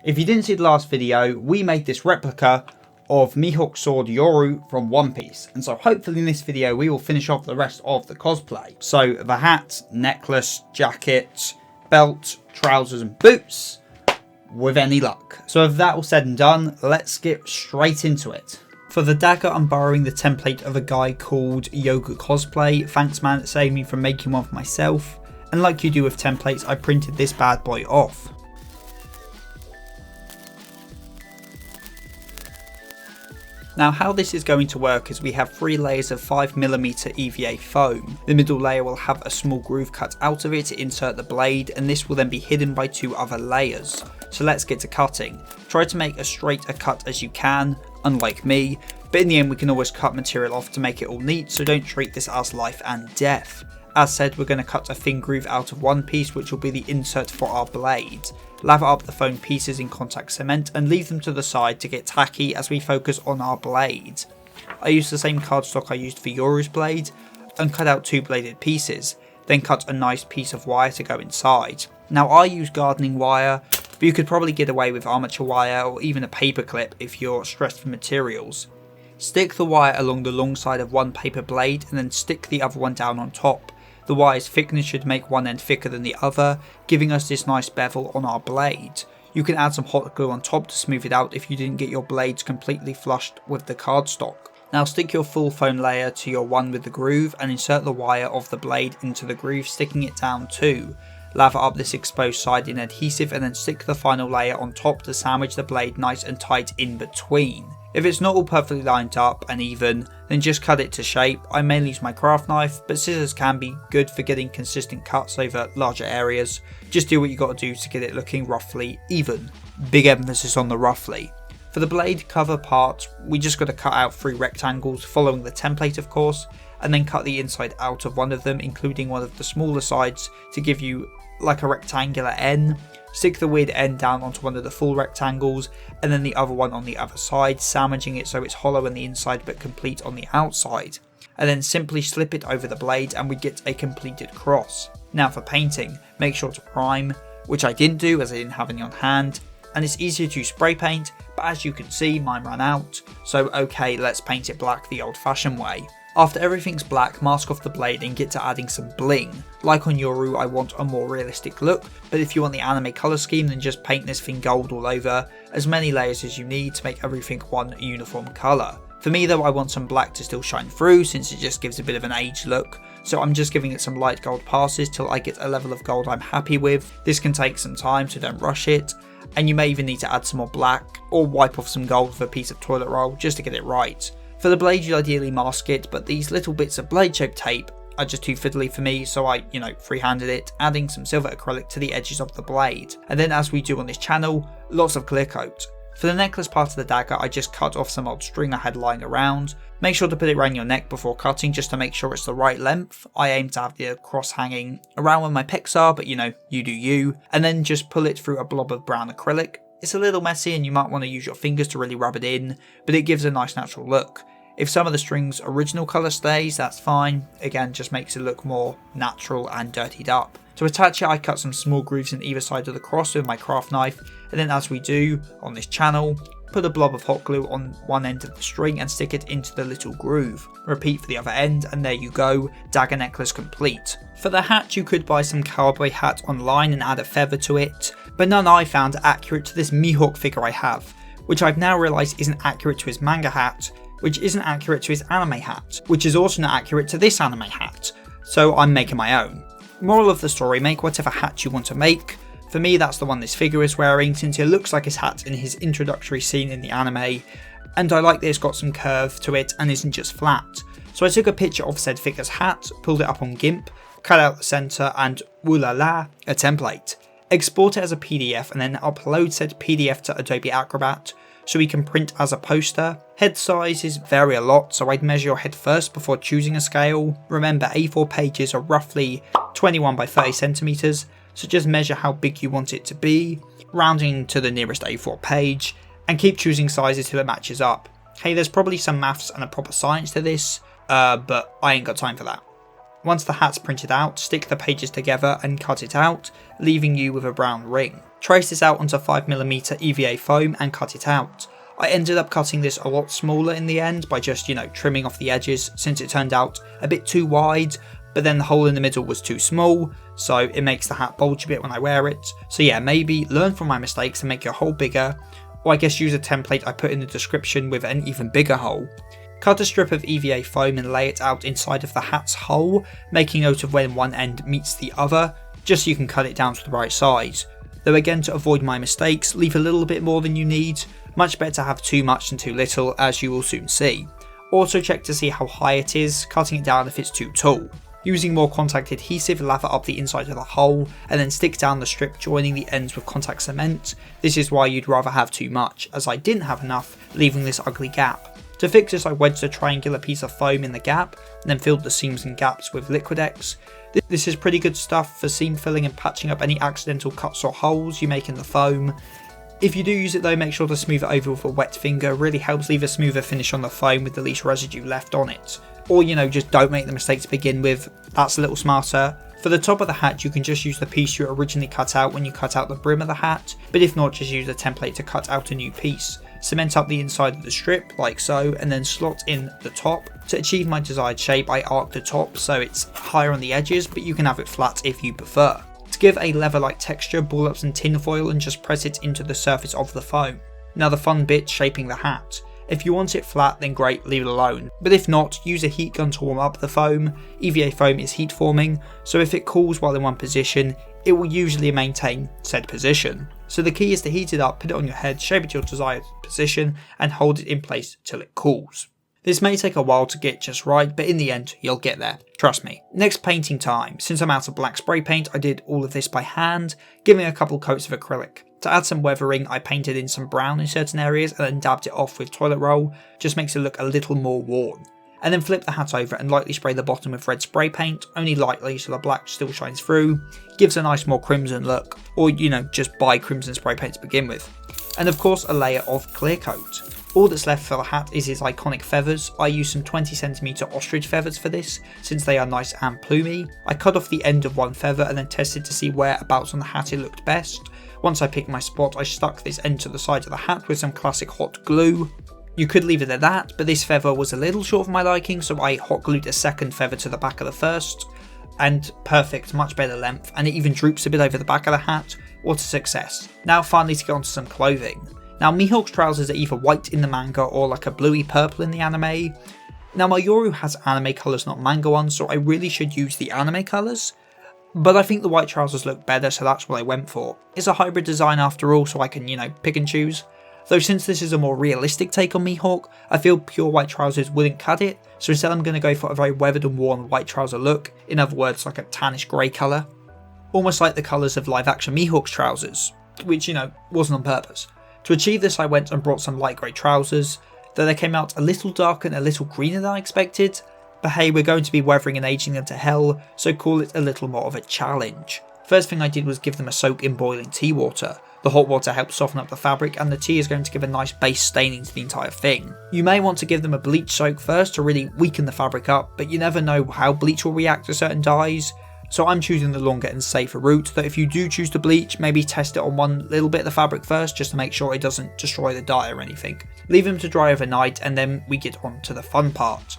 If you didn't see the last video, we made this replica of Mihawk sword Yoru from One Piece, and so hopefully in this video we will finish off the rest of the cosplay. So the hat, necklace, jacket, belt, trousers and boots, with any luck. So with that all said and done, let's get straight into it. For the dagger, I'm borrowing the template of a guy called Mihawk Cosplay. Thanks man, it saved me from making one for myself. And like you do with templates, I printed this bad boy off. Now how this is going to work is we have 3 layers of 5mm EVA foam. The middle layer will have a small groove cut out of it to insert the blade, and this will then be hidden by 2 other layers. So let's get to cutting. Try to make as straight a cut as you can, unlike me, but in the end we can always cut material off to make it all neat, so don't treat this as life and death. As said, we're going to cut a thin groove out of one piece, which will be the insert for our blade. Lather up the foam pieces in contact cement and leave them to the side to get tacky as we focus on our blade. I used the same cardstock I used for Yoru's blade and cut out 2 bladed pieces, then cut a nice piece of wire to go inside. Now I use gardening wire, but you could probably get away with armature wire or even a paper clip if you're stressed for materials. Stick the wire along the long side of one paper blade and then stick the other one down on top. The wire's thickness should make one end thicker than the other, giving us this nice bevel on our blade. You can add some hot glue on top to smooth it out if you didn't get your blades completely flushed with the cardstock. Now stick your full foam layer to your one with the groove and insert the wire of the blade into the groove, sticking it down too. Lather up this exposed side in adhesive and then stick the final layer on top to sandwich the blade nice and tight in between. If it's not all perfectly lined up and even, then just cut it to shape. I mainly use my craft knife, but scissors can be good for getting consistent cuts over larger areas. Just do what you got to do to get it looking roughly even. Big emphasis on the roughly. For the blade cover part, we just got to cut out 3 rectangles, following the template of course, and then cut the inside out of one of them, including one of the smaller sides to give you like a rectangular N. Stick the weird end down onto one of the full rectangles and then the other one on the other side, sandwiching it so it's hollow on the inside but complete on the outside. And then simply slip it over the blade and we get a completed cross. Now for painting, make sure to prime, which I didn't do as I didn't have any on hand, and it's easier to spray paint, but as you can see mine ran out, so okay, let's paint it black the old fashioned way. After everything's black, mask off the blade and get to adding some bling. Like on Yoru, I want a more realistic look, but if you want the anime colour scheme then just paint this thing gold all over, as many layers as you need to make everything one uniform colour. For me though, I want some black to still shine through since it just gives a bit of an aged look, so I'm just giving it some light gold passes till I get a level of gold I'm happy with. This can take some time, so don't rush it, and you may even need to add some more black or wipe off some gold with a piece of toilet roll just to get it right. For the blade you'd ideally mask it, but these little bits of blade shaped tape are just too fiddly for me, so I, freehanded it, adding some silver acrylic to the edges of the blade. And then as we do on this channel, lots of clear coat. For the necklace part of the dagger, I just cut off some old string I had lying around. Make sure to put it around your neck before cutting just to make sure it's the right length. I aim to have the cross hanging around where my pecs are, but you do you. And then just pull it through a blob of brown acrylic. It's a little messy and you might want to use your fingers to really rub it in, but it gives a nice natural look. If some of the string's original colour stays, that's fine. Again, just makes it look more natural and dirtied up. To attach it, I cut some small grooves in either side of the cross with my craft knife, and then as we do on this channel, put a blob of hot glue on one end of the string and stick it into the little groove. Repeat for the other end, and there you go, dagger necklace complete. For the hat, you could buy some cowboy hat online and add a feather to it, but none I found are accurate to this Mihawk figure I have, which I've now realised isn't accurate to his manga hat, which isn't accurate to his anime hat, which is also not accurate to this anime hat, so I'm making my own. Moral of the story, make whatever hat you want to make. For me that's the one this figure is wearing since it looks like his hat in his introductory scene in the anime, and I like that it's got some curve to it and isn't just flat. So I took a picture of said figure's hat, pulled it up on GIMP, cut out the centre and woo-la-la, a template. Export it as a PDF and then upload said PDF to Adobe Acrobat so we can print as a poster. Head sizes vary a lot, so I'd measure your head first before choosing a scale. Remember, A4 pages are roughly 21 by 30 centimeters, so just measure how big you want it to be, rounding to the nearest A4 page, and keep choosing sizes till it matches up. Hey, there's probably some maths and a proper science to this, but I ain't got time for that. Once the hat's printed out, stick the pages together and cut it out, leaving you with a brown ring. Trace this out onto 5mm EVA foam and cut it out. I ended up cutting this a lot smaller in the end by just, trimming off the edges since it turned out a bit too wide, but then the hole in the middle was too small, so it makes the hat bulge a bit when I wear it. So yeah, maybe learn from my mistakes and make your hole bigger, or I guess use a template I put in the description with an even bigger hole. Cut a strip of EVA foam and lay it out inside of the hat's hole, making note of when one end meets the other, just so you can cut it down to the right size. Though again, to avoid my mistakes, leave a little bit more than you need. Much better to have too much than too little, as you will soon see. Also check to see how high it is, cutting it down if it's too tall. Using more contact adhesive, lather up the inside of the hole, and then stick down the strip joining the ends with contact cement. This is why you'd rather have too much, as I didn't have enough, leaving this ugly gap. To fix this, I wedged a triangular piece of foam in the gap, and then filled the seams and gaps with Liquidex. This is pretty good stuff for seam filling and patching up any accidental cuts or holes you make in the foam. If you do use it though, make sure to smooth it over with a wet finger, really helps leave a smoother finish on the foam with the least residue left on it. Or just don't make the mistake to begin with, that's a little smarter. For the top of the hat, you can just use the piece you originally cut out when you cut out the brim of the hat, but if not, just use the template to cut out a new piece. Cement up the inside of the strip, like so, and then slot in the top. To achieve my desired shape, I arc the top so it's higher on the edges, but you can have it flat if you prefer. To give a leather-like texture, ball up some tin foil and just press it into the surface of the foam. Now the fun bit, shaping the hat. If you want it flat, then great, leave it alone. But if not, use a heat gun to warm up the foam. EVA foam is heat forming, so if it cools while in one position, it will usually maintain said position. So the key is to heat it up, put it on your head, shape it to your desired position, and hold it in place till it cools. This may take a while to get just right, but in the end, you'll get there, trust me. Next, painting time. Since I'm out of black spray paint, I did all of this by hand, giving a couple coats of acrylic. To add some weathering, I painted in some brown in certain areas and then dabbed it off with toilet roll, just makes it look a little more worn. And then flip the hat over and lightly spray the bottom with red spray paint, only lightly so the black still shines through, gives a nice more crimson look, or just buy crimson spray paint to begin with. And of course a layer of clear coat. All that's left for the hat is its iconic feathers. I used some 20cm ostrich feathers for this, since they are nice and plumy. I cut off the end of one feather and then tested to see whereabouts on the hat it looked best. Once I picked my spot, I stuck this end to the side of the hat with some classic hot glue. You could leave it at that, but this feather was a little short for my liking, so I hot glued a second feather to the back of the first. And perfect, much better length, and it even droops a bit over the back of the hat. What a success. Now finally to get onto some clothing. Now Mihawk's trousers are either white in the manga or like a bluey purple in the anime. Now my Yoru has anime colours, not manga ones, so I really should use the anime colours. But I think the white trousers look better, so that's what I went for. It's a hybrid design after all, so I can, pick and choose. Though since this is a more realistic take on Mihawk, I feel pure white trousers wouldn't cut it, so instead I'm going to go for a very weathered and worn white trouser look, in other words like a tannish grey colour. Almost like the colours of live action Mihawk's trousers, which wasn't on purpose. To achieve this I went and brought some light grey trousers, though they came out a little darker and a little greener than I expected. But hey, we're going to be weathering and aging them to hell, so call it a little more of a challenge. First thing I did was give them a soak in boiling tea water. The hot water helps soften up the fabric and the tea is going to give a nice base staining to the entire thing. You may want to give them a bleach soak first to really weaken the fabric up, but you never know how bleach will react to certain dyes. So I'm choosing the longer and safer route, that if you do choose to bleach, maybe test it on one little bit of the fabric first just to make sure it doesn't destroy the dye or anything. Leave them to dry overnight and then we get on to the fun part.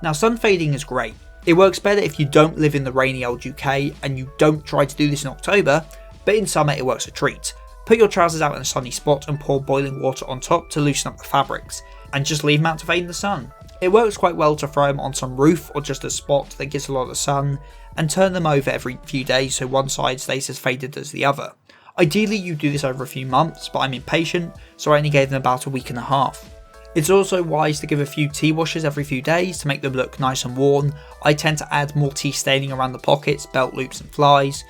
Now sun fading is great. It works better if you don't live in the rainy old UK and you don't try to do this in October, but in summer it works a treat. Put your trousers out in a sunny spot and pour boiling water on top to loosen up the fabrics, and just leave them out to fade in the sun. It works quite well to throw them on some roof or just a spot that gets a lot of sun, and turn them over every few days so one side stays as faded as the other. Ideally you do this over a few months, but I'm impatient, so I only gave them about a week and a half. It's also wise to give a few tea washes every few days to make them look nice and worn. I tend to add more tea staining around the pockets, belt loops and flies.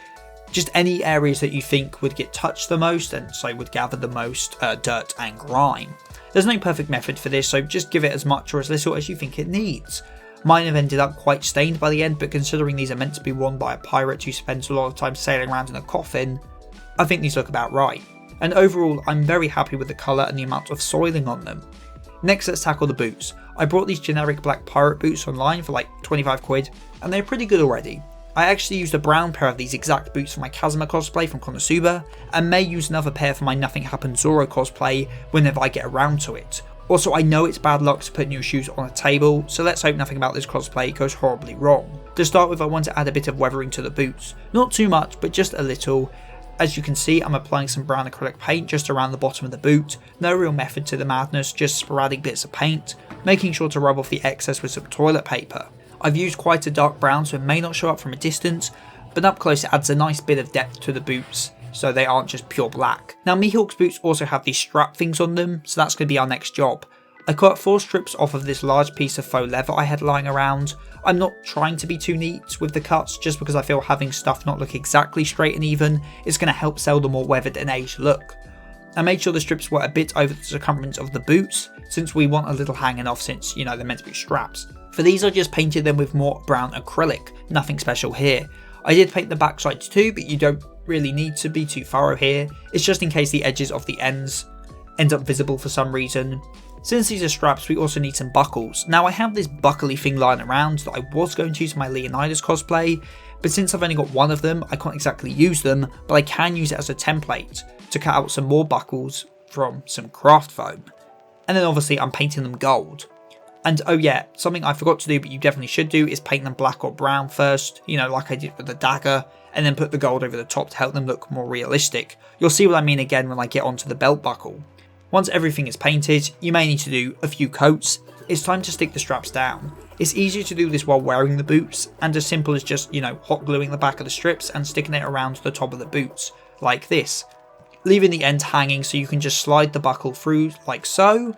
Just any areas that you think would get touched the most and so would gather the most dirt and grime. There's no perfect method for this, so just give it as much or as little as you think it needs. Mine have ended up quite stained by the end, but considering these are meant to be worn by a pirate who spends a lot of time sailing around in a coffin, I think these look about right. And overall, I'm very happy with the colour and the amount of soiling on them. Next, let's tackle the boots. I bought these generic black pirate boots online for like 25 quid, and they're pretty good already. I actually used a brown pair of these exact boots for my Kazuma cosplay from Konosuba, and may use another pair for my Nothing Happened Zoro cosplay whenever I get around to it. Also, I know it's bad luck to put new shoes on a table, so let's hope nothing about this cosplay goes horribly wrong. To start with, I want to add a bit of weathering to the boots. Not too much, but just a little. As you can see, I'm applying some brown acrylic paint just around the bottom of the boot. No real method to the madness, just sporadic bits of paint, making sure to rub off the excess with some toilet paper. I've used quite a dark brown, so it may not show up from a distance, but up close it adds a nice bit of depth to the boots, so they aren't just pure black. Now, Mihawk's boots also have these strap things on them, so that's going to be our next job. I cut 4 strips off of this large piece of faux leather I had lying around. I'm not trying to be too neat with the cuts, just because I feel having stuff not look exactly straight and even is going to help sell the more weathered and aged look. I made sure the strips were a bit over the circumference of the boots, since we want a little hanging off since, you know, they're meant to be straps. For these I just painted them with more brown acrylic, nothing special here. I did paint the back sides too, but you don't really need to be too thorough here, it's just in case the edges of the ends end up visible for some reason. Since these are straps, we also need some buckles. Now I have this buckly thing lying around that I was going to use for my Leonidas cosplay, but since I've only got one of them, I can't exactly use them, but I can use it as a template to cut out some more buckles from some craft foam. And then obviously I'm painting them gold. And oh yeah, something I forgot to do but you definitely should do is paint them black or brown first, you know, like I did with the Dagger, and then put the gold over the top to help them look more realistic. You'll see what I mean again when I get onto the belt buckle. Once everything is painted, you may need to do a few coats. It's time to stick the straps down. It's easier to do this while wearing the boots, and as simple as just, you know, hot gluing the back of the strips and sticking it around the top of the boots, like this. Leaving the end hanging so you can just slide the buckle through like so,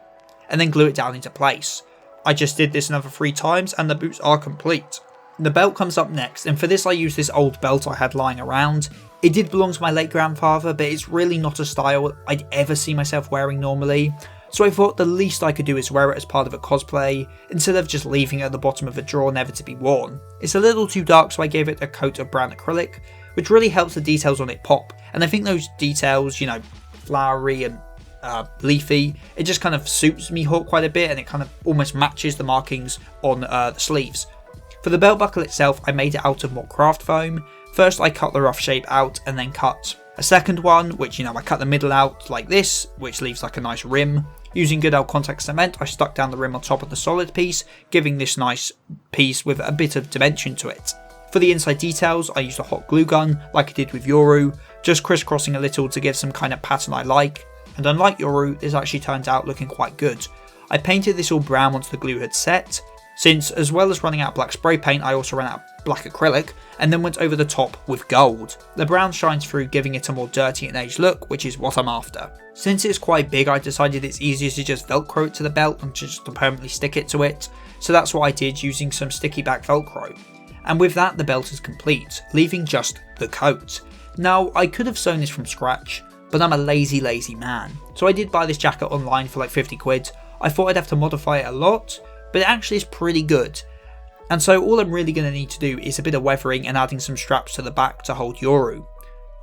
and then glue it down into place. I just did this another 3 times and the boots are complete. The belt comes up next, and for this I used this old belt I had lying around. It did belong to my late grandfather, but it's really not a style I'd ever see myself wearing normally, so I thought the least I could do is wear it as part of a cosplay, instead of just leaving it at the bottom of a drawer never to be worn. It's a little too dark, so I gave it a coat of brown acrylic, which really helps the details on it pop, and I think those details, you know, flowery and leafy, it just kind of suits Mihawk quite a bit, and it kind of almost matches the markings on the sleeves. For the belt buckle itself, I made it out of more craft foam. First I cut the rough shape out and then cut a second one, which, you know, I cut the middle out like this, which leaves like a nice rim. Using good old contact cement, I stuck down the rim on top of the solid piece, giving this nice piece with a bit of dimension to it. For the inside details, I used a hot glue gun, like I did with Yoru, just crisscrossing a little to give some kind of pattern I like, and unlike Yoru, this actually turned out looking quite good. I painted this all brown once the glue had set, since as well as running out of black spray paint, I also ran out of black acrylic, and then went over the top with gold. The brown shines through, giving it a more dirty and aged look, which is what I'm after. Since it's quite big, I decided it's easier to just velcro it to the belt than just to permanently stick it to it, so that's what I did using some sticky back velcro. And with that, the belt is complete, leaving just the coat. Now, I could have sewn this from scratch, but I'm a lazy man, so I did buy this jacket online for like 50 quid. I thought I'd have to modify it a lot, but it actually is pretty good. And so all I'm really going to need to do is a bit of weathering and adding some straps to the back to hold Yoru.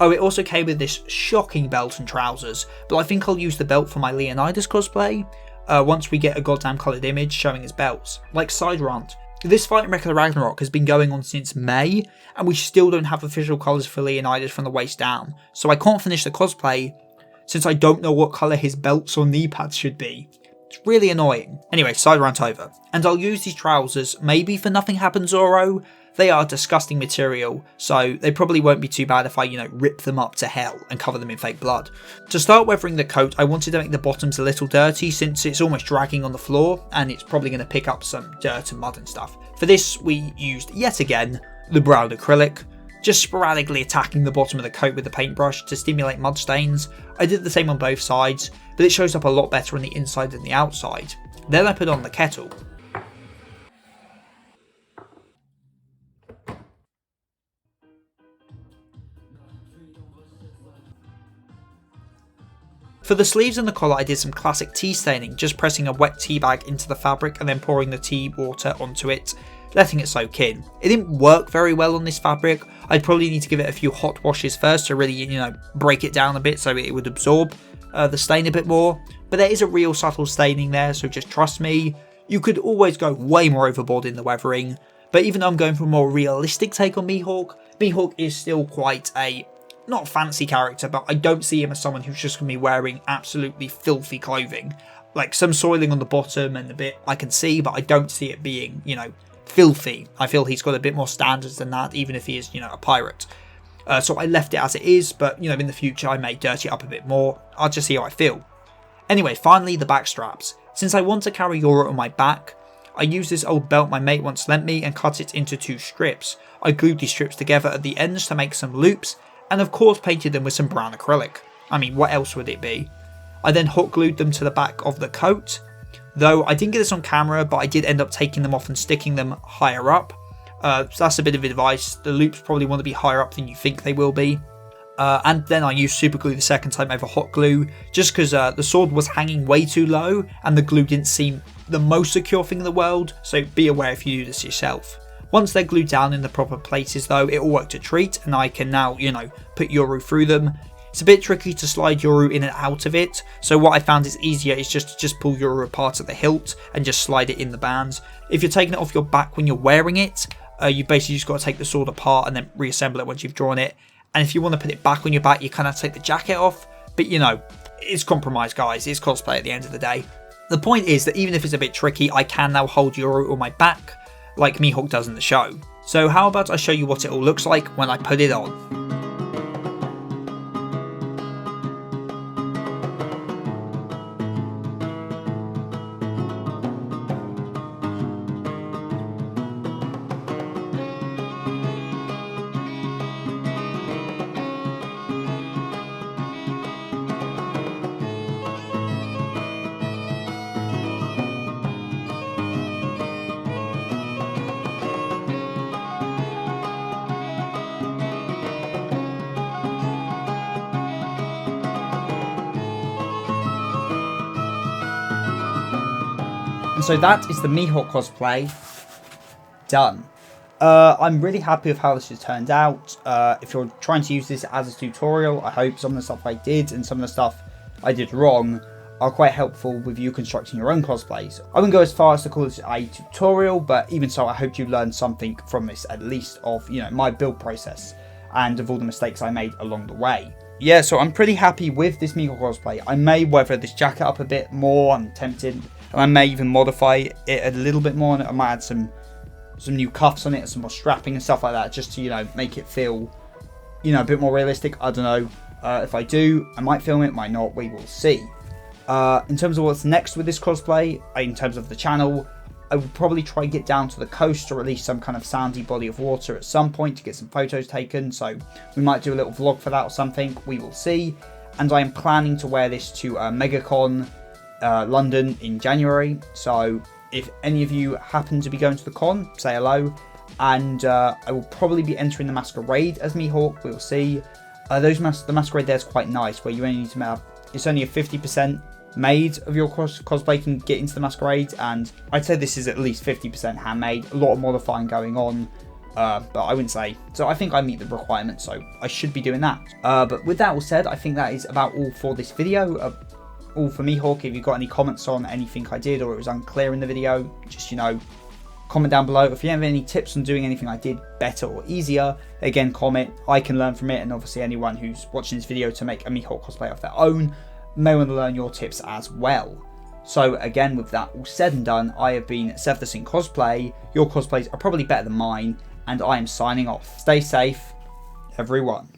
Oh, it also came with this shocking belt and trousers, but I think I'll use the belt for my Leonidas cosplay, once we get a goddamn coloured image showing his belts. Like, side rant, this fight in Wreck of the Ragnarok has been going on since May, and we still don't have official colours for Leonidas from the waist down, so I can't finish the cosplay since I don't know what colour his belts or knee pads should be. It's really annoying. Anyway, side rant over. And I'll use these trousers maybe for Nothing Happened Zoro. They are disgusting material, so they probably won't be too bad if I, you know, rip them up to hell and cover them in fake blood. To start weathering the coat, I wanted to make the bottoms a little dirty since it's almost dragging on the floor and it's probably going to pick up some dirt and mud and stuff. For this, we used, yet again, the brown acrylic, just sporadically attacking the bottom of the coat with the paintbrush to stimulate mud stains. I did the same on both sides, but it shows up a lot better on the inside than the outside. Then I put on the kettle. For the sleeves and the collar, I did some classic tea staining, just pressing a wet tea bag into the fabric and then pouring the tea water onto it, letting it soak in. It didn't work very well on this fabric. I'd probably need to give it a few hot washes first to really, you know, break it down a bit so it would absorb the stain a bit more. But there is a real subtle staining there, so just trust me. You could always go way more overboard in the weathering, but even though I'm going for a more realistic take on Mihawk, Mihawk is still quite a, not fancy character, but I don't see him as someone who's just going to be wearing absolutely filthy clothing. Like some soiling on the bottom and a bit I can see, but I don't see it being, you know, filthy. I feel he's got a bit more standards than that, even if he is, you know, a pirate. So I left it as it is, but, you know, in the future I may dirty it up a bit more. I'll just see how I feel. Anyway, finally the back straps. Since I want to carry Yoru on my back, I used this old belt my mate once lent me and cut it into 2 strips. I glued these strips together at the ends to make some loops, and of course painted them with some brown acrylic. I mean, what else would it be? I then hot glued them to the back of the coat, though I didn't get this on camera, but I did end up taking them off and sticking them higher up. So that's a bit of advice. The loops probably want to be higher up than you think they will be. And then I used super glue the second time over hot glue, just because the sword was hanging way too low and the glue didn't seem the most secure thing in the world, so be aware if you do this yourself. Once they're glued down in the proper places though, it all worked a treat, and I can now, you know, put Yoru through them. It's a bit tricky to slide Yoru in and out of it, so what I found is easier is just to pull Yoru apart at the hilt and just slide it in the bands. If you're taking it off your back when you're wearing it, you basically just got to take the sword apart and then reassemble it once you've drawn it. And if you want to put it back on your back, you kind of take the jacket off, but you know, it's compromise guys, it's cosplay at the end of the day. The point is that even if it's a bit tricky, I can now hold Yoru on my back, like Mihawk does in the show. So how about I show you what it all looks like when I put it on. And so that is the Mihawk cosplay done. I'm really happy with how this has turned out. If you're trying to use this as a tutorial, I hope some of the stuff I did and some of the stuff I did wrong are quite helpful with you constructing your own cosplays. I wouldn't go as far as to call this a tutorial, but even so, I hope you learned something from this, at least of, you know, my build process and of all the mistakes I made along the way. Yeah, so I'm pretty happy with this Mihawk cosplay. I may weather this jacket up a bit more, I'm tempted, and I may even modify it a little bit more, and I might add some new cuffs on it, some more strapping and stuff like that, just to, you know, make it feel, you know, a bit more realistic. I don't know. If I do, I might film it, might not, we will see. In terms of what's next with this cosplay, in terms of the channel, I will probably try and get down to the coast to release some kind of sandy body of water at some point to get some photos taken, so we might do a little vlog for that or something, we will see. And I am planning to wear this to MegaCon London in January, so if any of you happen to be going to the con, say hello. And I will probably be entering the masquerade as Mihawk, we'll see. The masquerade there is quite nice, where you only need to have, it's only a 50% made of your cosplay can get into the masquerade, and I'd say this is at least 50% handmade, a lot of modifying going on, but I wouldn't say, so I think I meet the requirements, so I should be doing that. But with that all said, I think that is about all for this video, all for Mihawk. If you've got any comments on anything I did or it was unclear in the video, just, you know, comment down below. If you have any tips on doing anything I did better or easier, again, comment, I can learn from it, and obviously anyone who's watching this video to make a Mihawk cosplay of their own may want to learn your tips as well. So again, with that all said and done, I have been Seph the Sink Cosplay. Your cosplays are probably better than mine, and I am signing off. Stay safe, everyone.